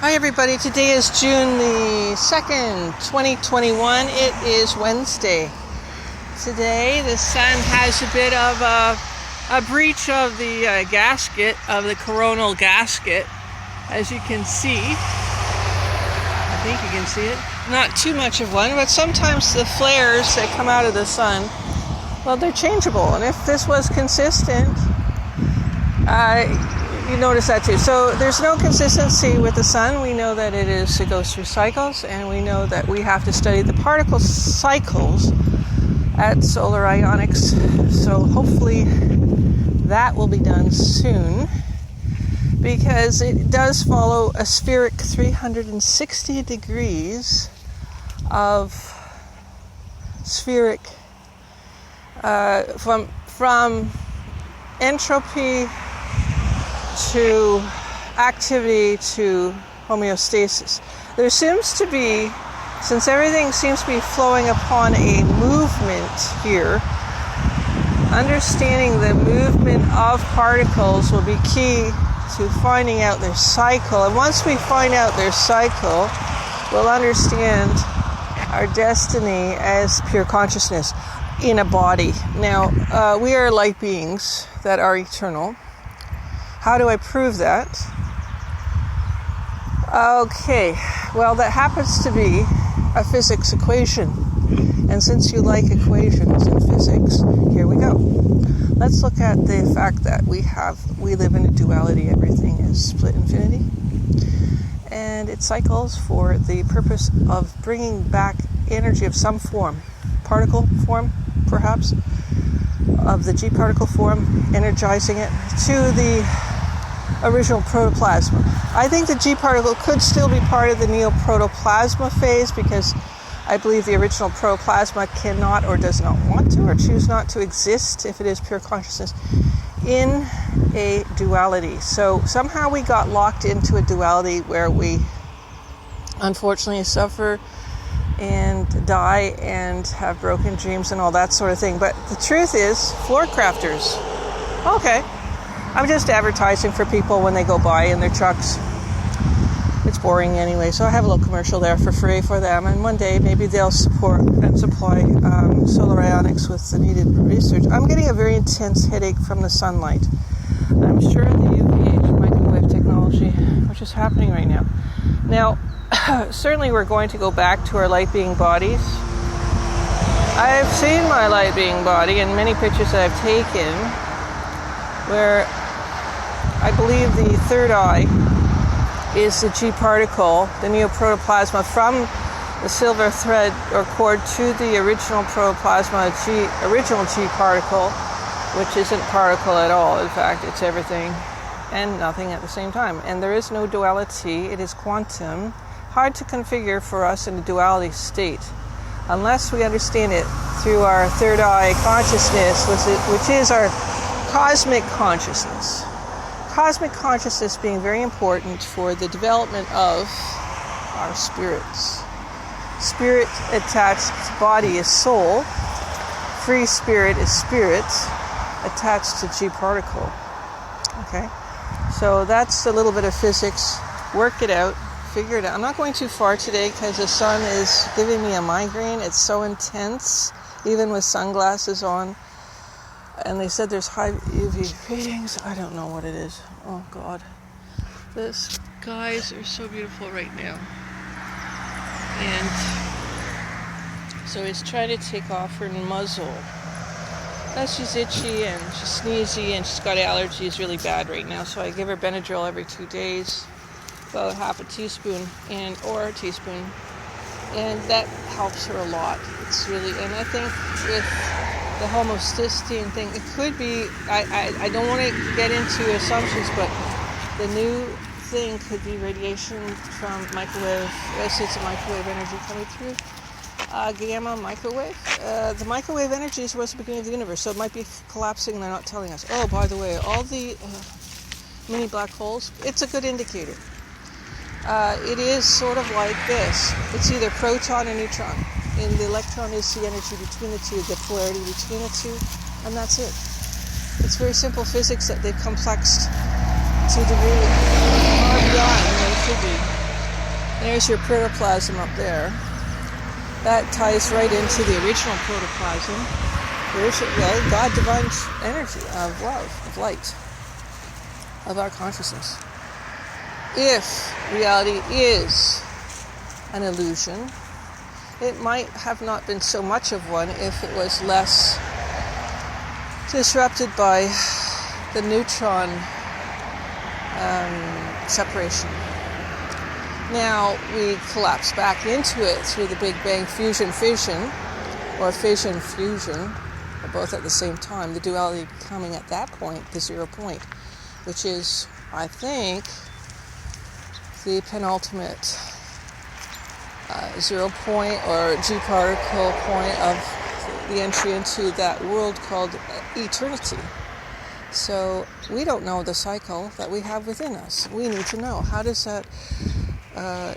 Hi everybody, today is June the 2nd, 2021. It is Wednesday. Today the sun has a bit of a breach of the gasket, of the coronal gasket, as you can see. I think you can see it. Not too much of one, but sometimes the flares that come out of the sun, well, they're changeable. And if this was consistent, you notice that too. So there's no consistency with the sun. We know that it goes through cycles, and we know that we have to study the particle cycles at Solar Ionics. So hopefully that will be done soon, because it does follow a spheric 360 degrees of spheric from entropy to activity to homeostasis. There seems to be, since everything seems to be flowing upon a movement here, understanding the movement of particles will be key to finding out their cycle. And once we find out their cycle, we'll understand our destiny as pure consciousness in a body. Now, we are light beings that are eternal. How do I prove that? Okay, well, that happens to be a physics equation. And since you like equations in physics, here we go. Let's look at the fact that we live in a duality. Everything is split infinity. And it cycles for the purpose of bringing back energy of some form, particle form, perhaps, of the G-particle form, energizing it to the original protoplasma. I think the G-particle could still be part of the neoprotoplasma phase, because I believe the original protoplasma cannot or does not want to or choose not to exist, if it is pure consciousness, in a duality. So somehow we got locked into a duality where we unfortunately suffer and die and have broken dreams and all that sort of thing. But the truth is, floor crafters. Okay. I'm just advertising for people when they go by in their trucks. It's boring anyway, so I have a little commercial there for free for them. And one day, maybe they'll support and supply Solar Ionics with the needed research. I'm getting a very intense headache from the sunlight. I'm sure the UVH microwave technology, which is happening right now. Now, certainly we're going to go back to our light being bodies. I've seen my light being body in many pictures that I've taken, where I believe the third eye is the G-particle, the neoprotoplasma, from the silver thread or cord to the original protoplasma, original G-particle, which isn't particle at all. In fact, it's everything and nothing at the same time. And there is no duality. It is quantum, hard to configure for us in a duality state, unless we understand it through our third eye consciousness, which is our cosmic consciousness. Cosmic consciousness being very important for the development of our spirits. Spirit attached to body is soul. Free spirit is spirit attached to G-particle. Okay? So that's a little bit of physics. Work it out. Figure it out. I'm not going too far today because the sun is giving me a migraine. It's so intense, even with sunglasses on. And they said there's high UV readings. I don't know what it is. Oh, God. The skies are so beautiful right now. And so it's trying to take off her muzzle. She's itchy and she's sneezy and she's got allergies really bad right now. So I give her Benadryl every 2 days, about half a teaspoon or a teaspoon. And that helps her a lot. It's really, and I think with the homocysteine thing, it could be, I don't want to get into assumptions, but the new thing could be radiation from microwave, it's a microwave energy coming through, gamma microwave. The microwave energy was the beginning of the universe, so it might be collapsing and they're not telling us. Oh, by the way, all the mini black holes, it's a good indicator. It is sort of like this. It's either proton or neutron. And the electron is the energy between the two, the polarity between the two, and that's it. It's very simple physics that they've complexed to a degree far beyond than they should be. There's your protoplasm up there. That ties right into the original protoplasm. There's, well, God, divine energy of love, of light, of our consciousness. If reality is an illusion, it might have not been so much of one if it was less disrupted by the neutron separation. Now we collapse back into it through the Big Bang fusion-fission, or fission-fusion, or both at the same time, the duality becoming at that point the 0 point, which is, I think, the penultimate 0 point or G-particle point of the entry into that world called eternity. So we don't know the cycle that we have within us. We need to know, how does that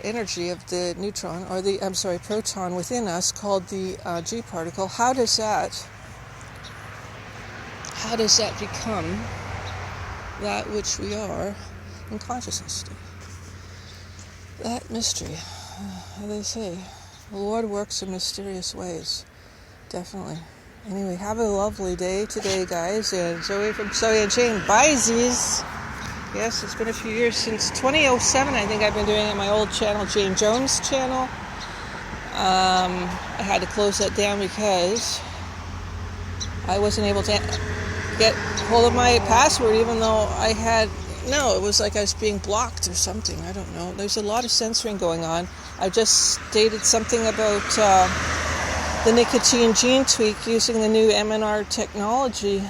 energy of the neutron, or the, proton within us, called the G-particle, how does that become that which we are in consciousness? That mystery, as they say, the Lord works in mysterious ways. Definitely. Anyway, have a lovely day today, guys. And Zoe from Zoe and Jane. Bye-sies. Yes, it's been a few years since 2007. I think I've been doing it on my old channel, Jane Jones channel. I had to close that down because I wasn't able to get hold of my password, even though I had... No, it was like I was being blocked or something. I don't know. There's a lot of censoring going on. I just stated something about the nicotine gene tweak using the new MNR technology,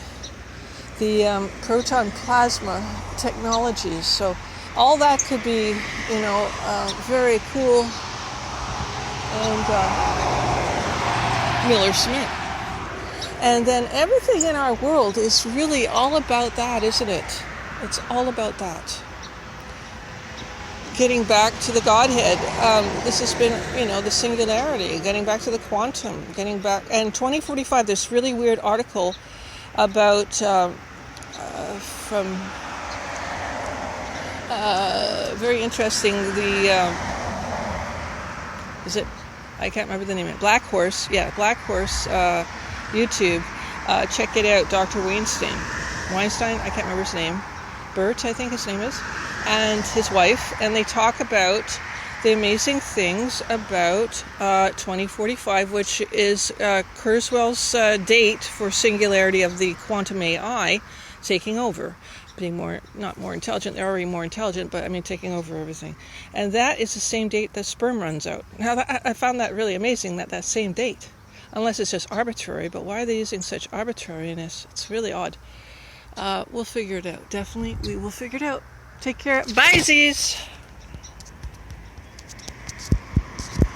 the proton plasma technologies. So all that could be, very cool. And Miller Smith. And then everything in our world is really all about that, isn't it? It's all about that. Getting back to the Godhead. This has been, the singularity. Getting back to the quantum. Getting back. And 2045, this really weird article about from very interesting. Is it? I can't remember the name of it. Black Horse. Yeah, Black Horse. YouTube. Check it out. Dr. Weinstein. I can't remember his name. Bert, I think his name is, and his wife, and they talk about the amazing things about 2045, which is Kurzweil's date for singularity of the quantum AI taking over, being not more intelligent, they're already more intelligent, but taking over everything. And that is the same date that sperm runs out. Now, I found that really amazing, that same date, unless it's just arbitrary, but why are they using such arbitrariness? It's really odd. We'll figure it out. Definitely, we will figure it out. Take care. Bye, Z's.